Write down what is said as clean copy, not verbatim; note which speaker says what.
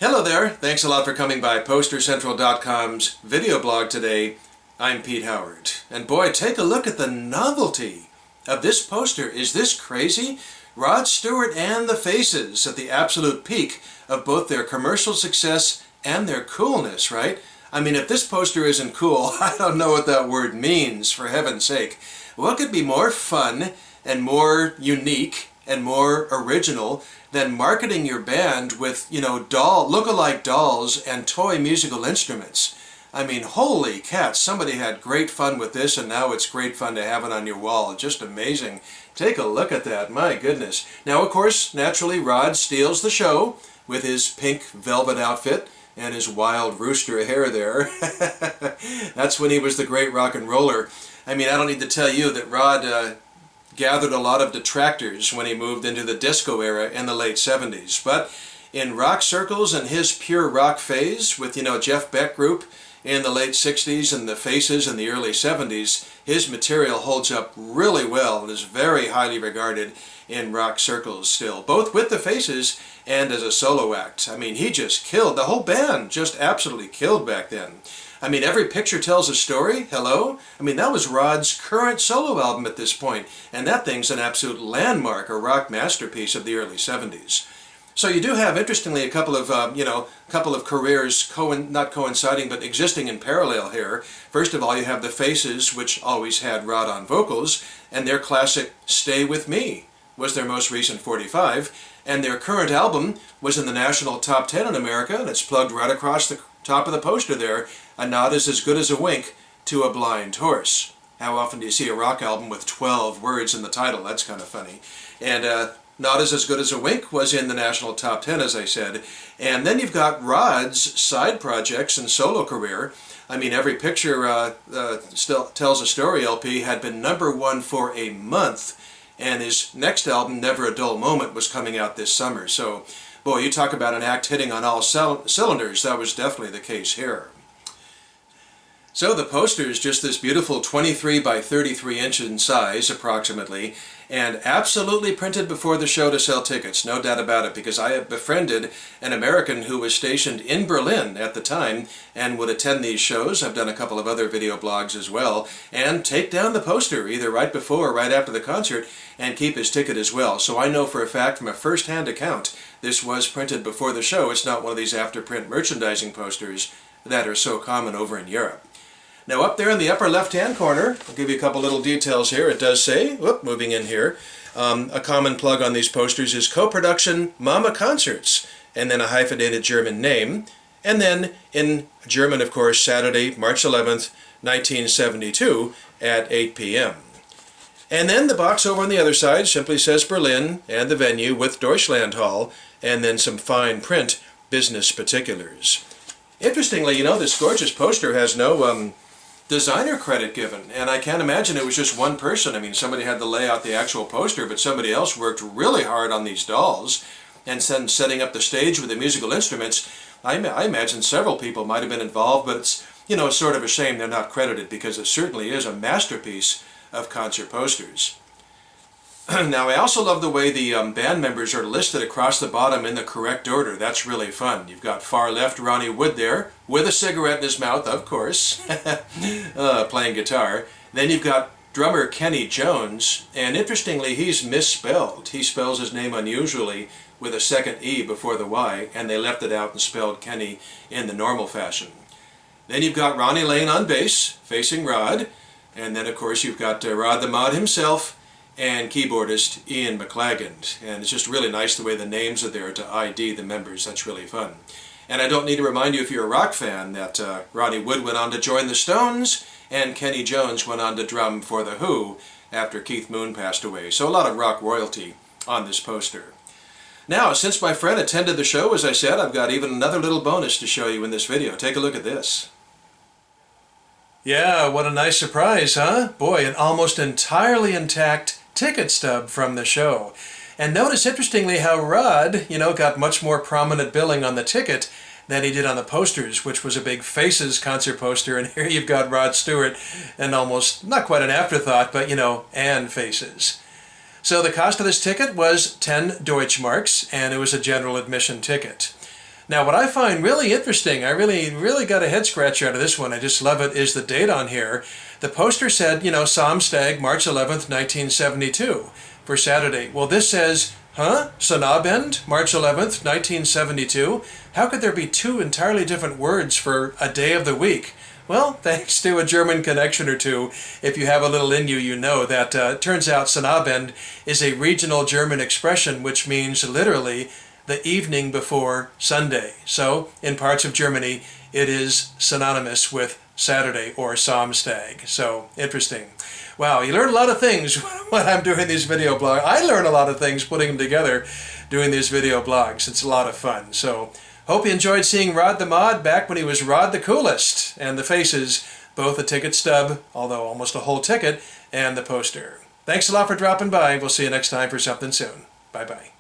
Speaker 1: Hello there, thanks a lot for coming by PosterCentral.com's video blog today. I'm Pete Howard. And boy, take a look at the novelty of this poster. Is this crazy? Rod Stewart and the Faces at the absolute peak of both their commercial success and their coolness, right? I mean, if this poster isn't cool, I don't know what that word means, for heaven's sake. What could be more fun and more unique and more original than marketing your band with, look-alike dolls and toy musical instruments? I mean, holy cats, somebody had great fun with this, and now it's great fun to have it on your wall. Just amazing. Take a look at that, my goodness. Now, of course, naturally, Rod steals the show with his pink velvet outfit and his wild rooster hair there. That's when he was the great rock and roller. I mean, I don't need to tell you that Rod gathered a lot of detractors when he moved into the disco era in the late 70s. But in rock circles and his pure rock phase with, Jeff Beck Group in the late 60s and the Faces in the early 70s, his material holds up really well and is very highly regarded in rock circles still, both with the Faces and as a solo act. I mean, he just killed. The whole band just absolutely killed back then. I mean, Every Picture Tells a Story, hello? I mean, that was Rod's current solo album at this point, and that thing's an absolute landmark, a rock masterpiece of the early 70s. So you do have, interestingly, a couple of careers not coinciding, but existing in parallel here. First of all, you have the Faces, which always had Rod on vocals, and their classic Stay With Me was their most recent 45, and their current album was in the national top 10 in America, and it's plugged right across the top of the poster there. A nod is as good as a wink to a blind horse. How often do you see a rock album with 12 words in the title? That's kind of funny. And Not Is As Good As a Wink was in the national top 10, as I said. And then you've got Rod's side projects and solo career. I mean, Every Picture Still Tells a Story LP had been #1 for a month, and his next album, Never a Dull Moment, was coming out this summer. So, boy, you talk about an act hitting on all cylinders. That was definitely the case here. So the poster is just this beautiful 23 by 33 inch in size, approximately, and absolutely printed before the show to sell tickets, no doubt about it, because I have befriended an American who was stationed in Berlin at the time and would attend these shows. I've done a couple of other video blogs as well, and take down the poster either right before or right after the concert and keep his ticket as well. So I know for a fact from a first-hand account this was printed before the show. It's not one of these after-print merchandising posters that are so common over in Europe. Now up there in the upper left-hand corner, I'll give you a couple little details here. It does say, moving in here, a common plug on these posters is co-production Mama Concerts, and then a hyphenated German name, and then in German, of course, Saturday, March 11th, 1972 at 8 p.m. And then the box over on the other side simply says Berlin and the venue with Deutschland Hall, and then some fine print business particulars. Interestingly, this gorgeous poster has no designer credit given, and I can't imagine it was just one person. I mean, somebody had to lay out the actual poster, but somebody else worked really hard on these dolls and then setting up the stage with the musical instruments. I imagine several people might have been involved, but it's sort of a shame they're not credited, because it certainly is a masterpiece of concert posters. Now, I also love the way the band members are listed across the bottom in the correct order. That's really fun. You've got far left Ronnie Wood there, with a cigarette in his mouth, of course, playing guitar. Then you've got drummer Kenny Jones, and interestingly, he's misspelled. He spells his name unusually with a second E before the Y, and they left it out and spelled Kenny in the normal fashion. Then you've got Ronnie Lane on bass, facing Rod, and then, of course, you've got Rod the Mod himself, and keyboardist Ian McLagan. And it's just really nice the way the names are there to ID the members. That's really fun. And I don't need to remind you, if you're a rock fan, that Ronnie Wood went on to join the Stones, and Kenny Jones went on to drum for The Who after Keith Moon passed away. So a lot of rock royalty on this poster. Now, since my friend attended the show, as I said, I've got even another little bonus to show you in this video. Take a look at this. Yeah, what a nice surprise, huh? Boy, an almost entirely intact ticket stub from the show. And notice, interestingly, how Rod, got much more prominent billing on the ticket than he did on the posters, which was a big Faces concert poster, and here you've got Rod Stewart, and almost, not quite an afterthought, but, and Faces. So the cost of this ticket was 10 Deutschmarks, and it was a general admission ticket. Now, what I find really interesting, I really got a head scratcher out of this one, I just love it, is the date on here. The poster said, you know, Samstag, March 11th, 1972, for Saturday. Well, this says, Sonnabend, March 11th, 1972? How could there be two entirely different words for a day of the week? Well, thanks to a German connection or two, if you have a little in you, you know that turns out Sonnabend is a regional German expression which means literally the evening before Sunday. So, in parts of Germany, it is synonymous with Saturday or Samstag. So, interesting. Wow, you learn a lot of things when I'm doing these video blogs. I learn a lot of things putting them together, doing these video blogs. It's a lot of fun. So, hope you enjoyed seeing Rod the Mod back when he was Rod the Coolest. And the faces, both the ticket stub, although almost a whole ticket, and the poster. Thanks a lot for dropping by. We'll see you next time for something soon. Bye-bye.